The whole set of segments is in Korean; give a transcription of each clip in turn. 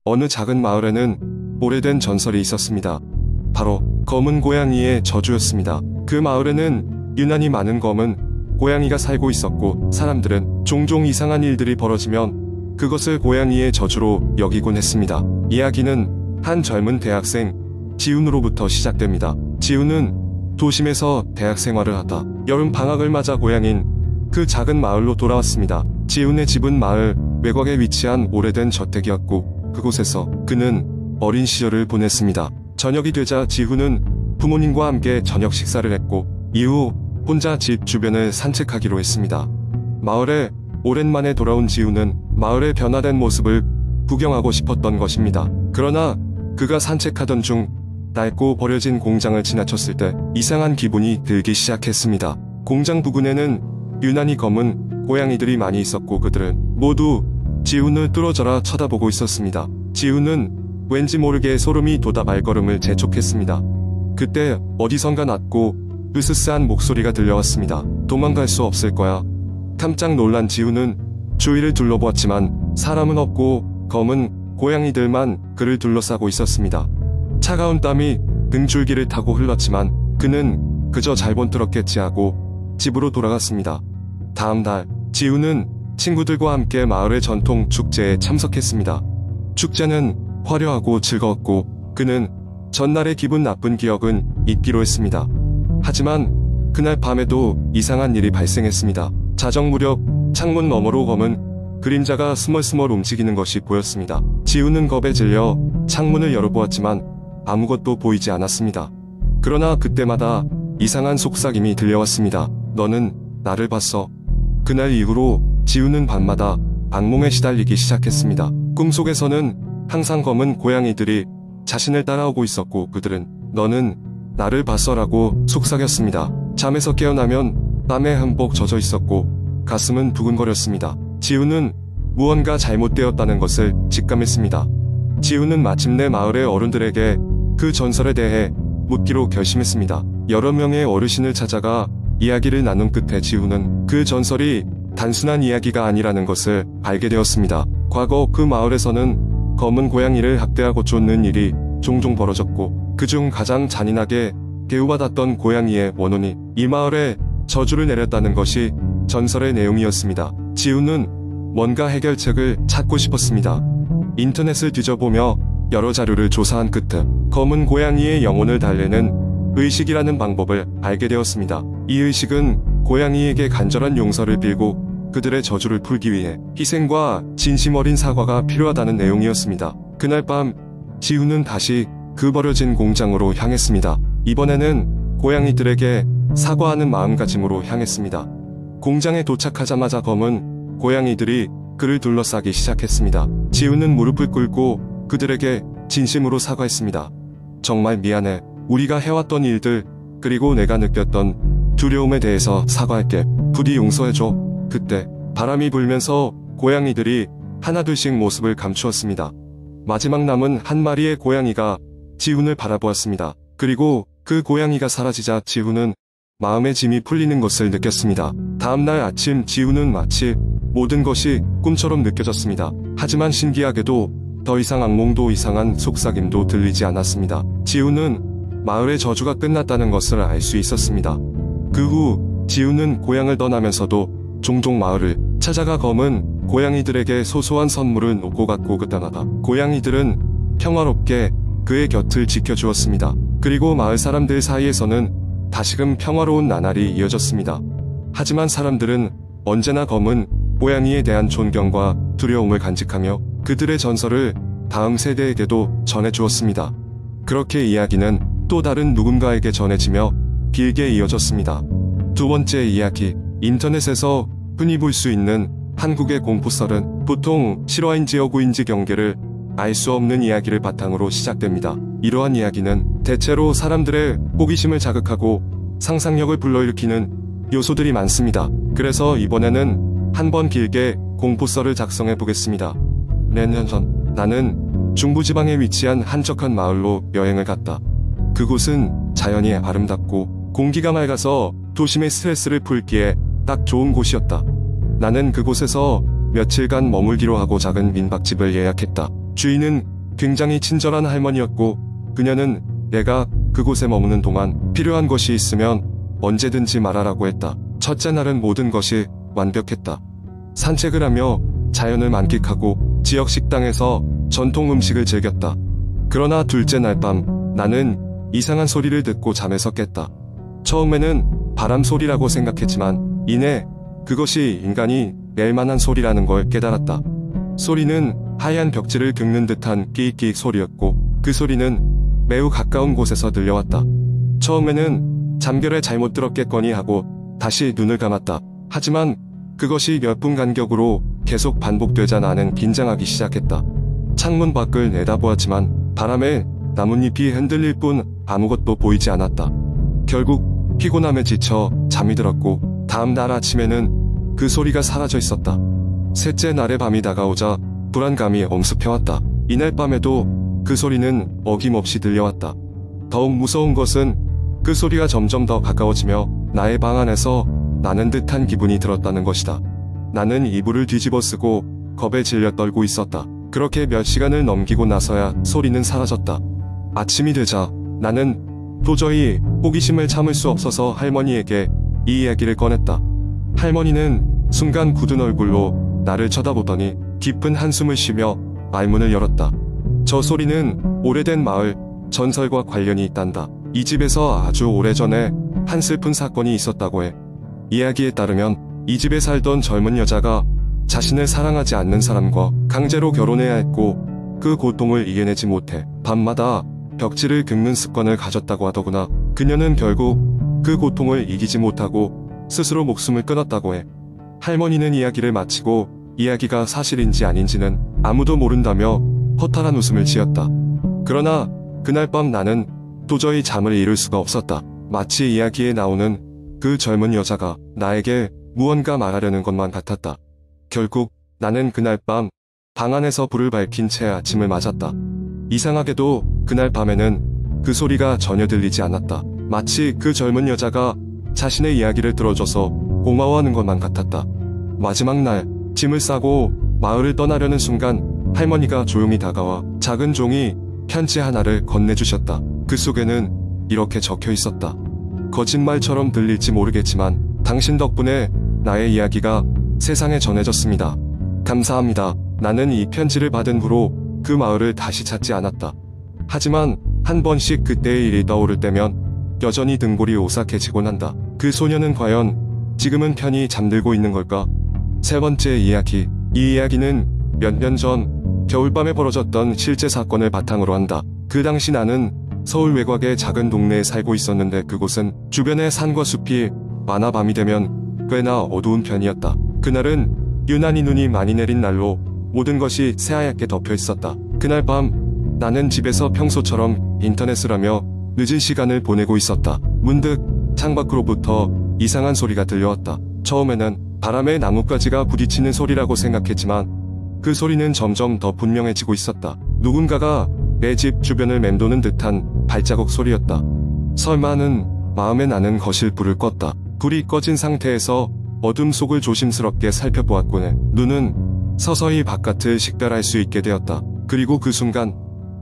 어느 작은 마을에는 오래된 전설이 있었습니다. 바로 검은 고양이의 저주였습니다. 그 마을에는 유난히 많은 검은 고양이가 살고 있었고 사람들은 종종 이상한 일들이 벌어지면 그것을 고양이의 저주로 여기곤 했습니다. 이야기는 한 젊은 대학생 지훈으로부터 시작됩니다. 지훈은 도심에서 대학 생활을 하다 여름 방학을 맞아 고향인 그 작은 마을로 돌아왔습니다. 지훈의 집은 마을 외곽에 위치한 오래된 저택이었고 그곳에서 그는 어린 시절을 보냈습니다. 저녁이 되자 지훈은 부모님과 함께 저녁 식사를 했고 이후 혼자 집 주변을 산책하기로 했습니다. 마을에 오랜만에 돌아온 지훈은 마을의 변화된 모습을 구경하고 싶었던 것입니다. 그러나 그가 산책하던 중 낡고 버려진 공장을 지나쳤을 때 이상한 기분이 들기 시작했습니다. 공장 부근에는 유난히 검은 고양이들이 많이 있었고 그들은 모두 지훈을 뚫어져라 쳐다보고 있었습니다. 지훈은 왠지 모르게 소름이 돋아 발걸음을 재촉했습니다. 그때 어디선가 낮고 으스스한 목소리가 들려왔습니다. 도망갈 수 없을 거야. 깜짝 놀란 지훈은 주위를 둘러보았지만 사람은 없고 검은 고양이들만 그를 둘러싸고 있었습니다. 차가운 땀이 등줄기를 타고 흘렀지만 그는 그저 잘본뜨렸겠지 하고 집으로 돌아갔습니다. 다음 날 지훈은 친구들과 함께 마을의 전통 축제에 참석했습니다. 축제는 화려하고 즐거웠고 그는 전날의 기분 나쁜 기억은 잊기로 했습니다. 하지만 그날 밤에도 이상한 일이 발생했습니다. 자정 무렵 창문 너머로 검은 그림자가 스멀스멀 움직이는 것이 보였습니다. 지훈은 겁에 질려 창문을 열어보았지만 아무것도 보이지 않았습니다. 그러나 그때마다 이상한 속삭임이 들려왔습니다. 너는 나를 봤어. 그날 이후로 지훈은 밤마다 악몽에 시달리기 시작했습니다. 꿈속에서는 항상 검은 고양이들이 자신을 따라오고 있었고 그들은 너는 나를 봤어라고 속삭였습니다. 잠에서 깨어나면 땀에 흠뻑 젖어 있었고 가슴은 두근거렸습니다. 지훈은 무언가 잘못되었다는 것을 직감했습니다. 지훈은 마침내 마을의 어른들에게 그 전설에 대해 묻기로 결심했습니다. 여러 명의 어르신을 찾아가 이야기를 나눈 끝에 지훈은 그 전설이 단순한 이야기가 아니라는 것을 알게 되었습니다. 과거 그 마을에서는 검은 고양이를 학대하고 쫓는 일이 종종 벌어졌고 그중 가장 잔인하게 대우받았던 고양이의 원혼이 이 마을에 저주를 내렸다는 것이 전설의 내용이었습니다. 지훈은 뭔가 해결책을 찾고 싶었습니다. 인터넷을 뒤져보며 여러 자료를 조사한 끝에 검은 고양이의 영혼을 달래는 의식이라는 방법을 알게 되었습니다. 이 의식은 고양이에게 간절한 용서를 빌고 그들의 저주를 풀기 위해 희생과 진심 어린 사과가 필요하다는 내용이었습니다. 그날 밤 지훈은 다시 그 버려진 공장으로 향했습니다. 이번에는 고양이들에게 사과하는 마음가짐으로 향했습니다. 공장에 도착하자마자 검은 고양이들이 그를 둘러싸기 시작했습니다. 지훈은 무릎을 꿇고 그들에게 진심으로 사과했습니다. 정말 미안해. 우리가 해왔던 일들 그리고 내가 느꼈던 두려움에 대해서 사과할게. 부디 용서해줘. 그때 바람이 불면서 고양이들이 하나둘씩 모습을 감추었습니다. 마지막 남은 한 마리의 고양이가 지훈을 바라보았습니다. 그리고 그 고양이가 사라지자 지훈은 마음의 짐이 풀리는 것을 느꼈습니다. 다음날 아침 지훈은 마치 모든 것이 꿈처럼 느껴졌습니다. 하지만 신기하게도 더 이상 악몽도 이상한 속삭임도 들리지 않았습니다. 지훈은 마을의 저주가 끝났다는 것을 알 수 있었습니다. 그 후 지훈은 고향을 떠나면서도 종종 마을을 찾아가 검은 고양이들에게 소소한 선물을 놓고 갔고 그때마다 고양이들은 평화롭게 그의 곁을 지켜주었습니다. 그리고 마을 사람들 사이에서는 다시금 평화로운 나날이 이어졌습니다. 하지만 사람들은 언제나 검은 고양이에 대한 존경과 두려움을 간직하며 그들의 전설을 다음 세대에게도 전해주었습니다. 그렇게 이야기는 또 다른 누군가에게 전해지며 길게 이어졌습니다. 두 번째 이야기, 인터넷에서 흔히 볼 수 있는 한국의 공포썰은 보통 실화인지 허구인지 경계를 알 수 없는 이야기를 바탕으로 시작됩니다. 이러한 이야기는 대체로 사람들의 호기심을 자극하고 상상력을 불러일으키는 요소들이 많습니다. 그래서 이번에는 한번 길게 공포썰을 작성해 보겠습니다. 몇 년 전 나는 중부지방에 위치한 한적한 마을로 여행을 갔다. 그곳은 자연이 아름답고 공기가 맑아서 도심의 스트레스를 풀기에 딱 좋은 곳이었다. 나는 그곳에서 며칠간 머물기로 하고 작은 민박집을 예약했다. 주인은 굉장히 친절한 할머니였고 그녀는 내가 그곳에 머무는 동안 필요한 것이 있으면 언제든지 말하라고 했다. 첫째 날은 모든 것이 완벽했다. 산책을 하며 자연을 만끽하고 지역 식당에서 전통 음식을 즐겼다. 그러나 둘째 날 밤 나는 이상한 소리를 듣고 잠에서 깼다. 처음에는 바람 소리라고 생각했지만 이내 그것이 인간이 낼 만한 소리라는 걸 깨달았다. 소리는 하얀 벽지를 긁는 듯한 끼익끼익 소리였고 그 소리는 매우 가까운 곳에서 들려왔다. 처음에는 잠결에 잘못 들었겠거니 하고 다시 눈을 감았다. 하지만 그것이 몇 분 간격으로 계속 반복되자 나는 긴장하기 시작했다. 창문 밖을 내다보았지만 바람에 나뭇잎이 흔들릴 뿐 아무것도 보이지 않았다. 결국 피곤함에 지쳐 잠이 들었고 다음 날 아침에는 그 소리가 사라져 있었다. 셋째 날의 밤이 다가오자 불안감이 엄습해왔다. 이날 밤에도 그 소리는 어김없이 들려왔다. 더욱 무서운 것은 그 소리가 점점 더 가까워지며 나의 방 안에서 나는 듯한 기분이 들었다는 것이다. 나는 이불을 뒤집어 쓰고 겁에 질려 떨고 있었다. 그렇게 몇 시간을 넘기고 나서야 소리는 사라졌다. 아침이 되자 나는 도저히 호기심을 참을 수 없어서 할머니에게 이 이야기를 꺼냈다. 할머니는 순간 굳은 얼굴로 나를 쳐다보더니 깊은 한숨을 쉬며 말문을 열었다. 저 소리는 오래된 마을 전설과 관련이 있단다. 이 집에서 아주 오래전에 한 슬픈 사건이 있었다고 해. 이야기에 따르면 이 집에 살던 젊은 여자가 자신을 사랑하지 않는 사람과 강제로 결혼해야 했고 그 고통을 이겨내지 못해 밤마다 벽지를 긁는 습관을 가졌다고 하더구나. 그녀는 결국 그 고통을 이기지 못하고 스스로 목숨을 끊었다고 해. 할머니는 이야기를 마치고 이야기가 사실인지 아닌지는 아무도 모른다며 허탈한 웃음을 지었다. 그러나 그날 밤 나는 도저히 잠을 이룰 수가 없었다. 마치 이야기에 나오는 그 젊은 여자가 나에게 무언가 말하려는 것만 같았다. 결국 나는 그날 밤 방 안에서 불을 밝힌 채 아침을 맞았다. 이상하게도 그날 밤에는 그 소리가 전혀 들리지 않았다. 마치 그 젊은 여자가 자신의 이야기를 들어줘서 고마워하는 것만 같았다. 마지막 날 짐을 싸고 마을을 떠나려는 순간 할머니가 조용히 다가와 작은 종이 편지 하나를 건네주셨다. 그 속에는 이렇게 적혀 있었다. 거짓말처럼 들릴지 모르겠지만 당신 덕분에 나의 이야기가 세상에 전해졌습니다. 감사합니다. 나는 이 편지를 받은 후로 그 마을을 다시 찾지 않았다. 하지만 한 번씩 그때의 일이 떠오를 때면 여전히 등골이 오싹해지곤 한다. 그 소녀는 과연 지금은 편히 잠들고 있는 걸까? 세 번째 이야기. 이 이야기는 몇 년 전 겨울밤에 벌어졌던 실제 사건을 바탕으로 한다. 그 당시 나는 서울 외곽의 작은 동네에 살고 있었는데 그곳은 주변에 산과 숲이 많아 밤이 되면 꽤나 어두운 편이었다. 그날은 유난히 눈이 많이 내린 날로 모든 것이 새하얗게 덮여 있었다. 그날 밤 나는 집에서 평소처럼 인터넷을 하며 늦은 시간을 보내고 있었다. 문득 창밖으로부터 이상한 소리가 들려왔다. 처음에는 바람에 나뭇가지가 부딪히는 소리라고 생각했지만 그 소리는 점점 더 분명해지고 있었다. 누군가가 내 집 주변을 맴도는 듯한 발자국 소리였다. 설마는 마음에 나는 거실 불을 껐다. 불이 꺼진 상태에서 어둠 속을 조심스럽게 살펴보았고 내 눈은 서서히 바깥을 식별할 수 있게 되었다. 그리고 그 순간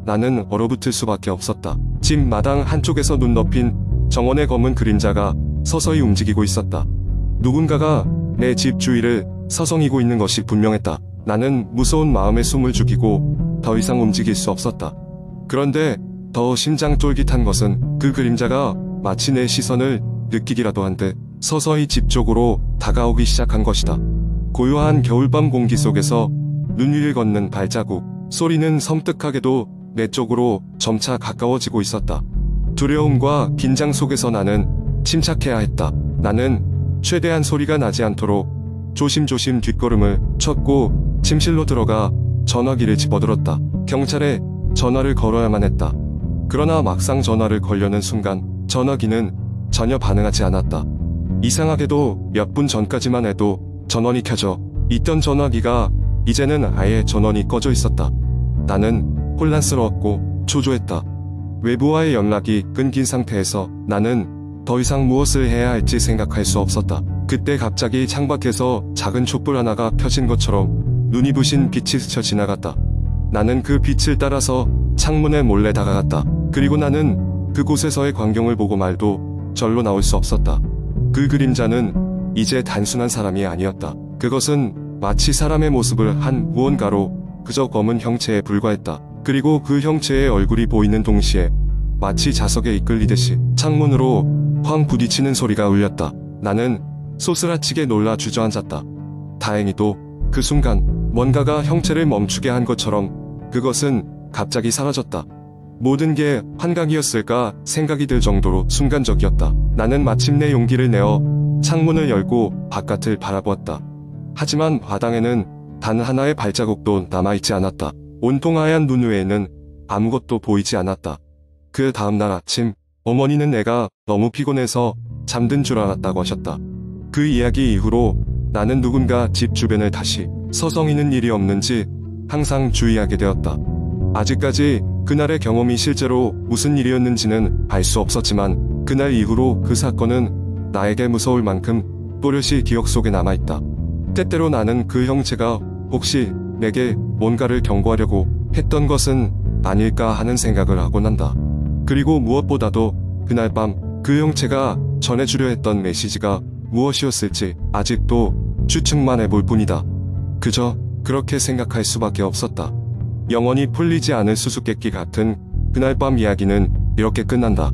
나는 얼어붙을 수밖에 없었다. 집 마당 한쪽에서 눈 덮인 정원의 검은 그림자가 서서히 움직이고 있었다. 누군가가 내 집 주위를 서성이고 있는 것이 분명했다. 나는 무서운 마음에 숨을 죽이고 더 이상 움직일 수 없었다. 그런데 더 심장 쫄깃한 것은 그 그림자가 마치 내 시선을 느끼기라도 한 듯 서서히 집 쪽으로 다가오기 시작한 것이다. 고요한 겨울밤 공기 속에서 눈 위를 걷는 발자국, 소리는 섬뜩하게도 내 쪽으로 점차 가까워지고 있었다. 두려움과 긴장 속에서 나는 침착해야 했다. 나는 최대한 소리가 나지 않도록 조심조심 뒷걸음을 쳤고 침실로 들어가 전화기를 집어들었다. 경찰에 전화를 걸어야만 했다. 그러나 막상 전화를 걸려는 순간 전화기는 전혀 반응하지 않았다. 이상하게도 몇 분 전까지만 해도 전원이 켜져 있던 전화기가 이제는 아예 전원이 꺼져 있었다. 나는 혼란스러웠고 초조했다. 외부와의 연락이 끊긴 상태에서 나는 더 이상 무엇을 해야 할지 생각할 수 없었다. 그때 갑자기 창밖에서 작은 촛불 하나가 켜진 것처럼 눈이 부신 빛이 스쳐 지나갔다. 나는 그 빛을 따라서 창문에 몰래 다가갔다. 그리고 나는 그곳에서의 광경을 보고 말도 절로 나올 수 없었다. 그 그림자는 이제 단순한 사람이 아니었다. 그것은 마치 사람의 모습을 한 무언가로 그저 검은 형체에 불과했다. 그리고 그 형체의 얼굴이 보이는 동시에 마치 자석에 이끌리듯이 창문으로 쾅 부딪히는 소리가 울렸다. 나는 소스라치게 놀라 주저앉았다. 다행히도 그 순간 뭔가가 형체를 멈추게 한 것처럼 그것은 갑자기 사라졌다. 모든 게 환각이었을까 생각이 들 정도로 순간적이었다. 나는 마침내 용기를 내어 창문을 열고 바깥을 바라보았다. 하지만 바닥에는 단 하나의 발자국도 남아있지 않았다. 온통 하얀 눈 외에는 아무것도 보이지 않았다. 그 다음날 아침, 어머니는 내가 너무 피곤해서 잠든 줄 알았다고 하셨다. 그 이야기 이후로 나는 누군가 집 주변을 다시 서성이는 일이 없는지 항상 주의하게 되었다. 아직까지 그날의 경험이 실제로 무슨 일이었는지는 알 수 없었지만 그날 이후로 그 사건은 나에게 무서울 만큼 또렷이 기억 속에 남아있다. 때때로 나는 그 형체가 혹시 내게 뭔가를 경고하려고 했던 것은 아닐까 하는 생각을 하곤 한다. 그리고 무엇보다도 그날 밤 그 형체가 전해주려 했던 메시지가 무엇이었을지 아직도 추측만 해볼 뿐이다. 그저 그렇게 생각할 수밖에 없었다. 영원히 풀리지 않을 수수께끼 같은 그날 밤 이야기는 이렇게 끝난다.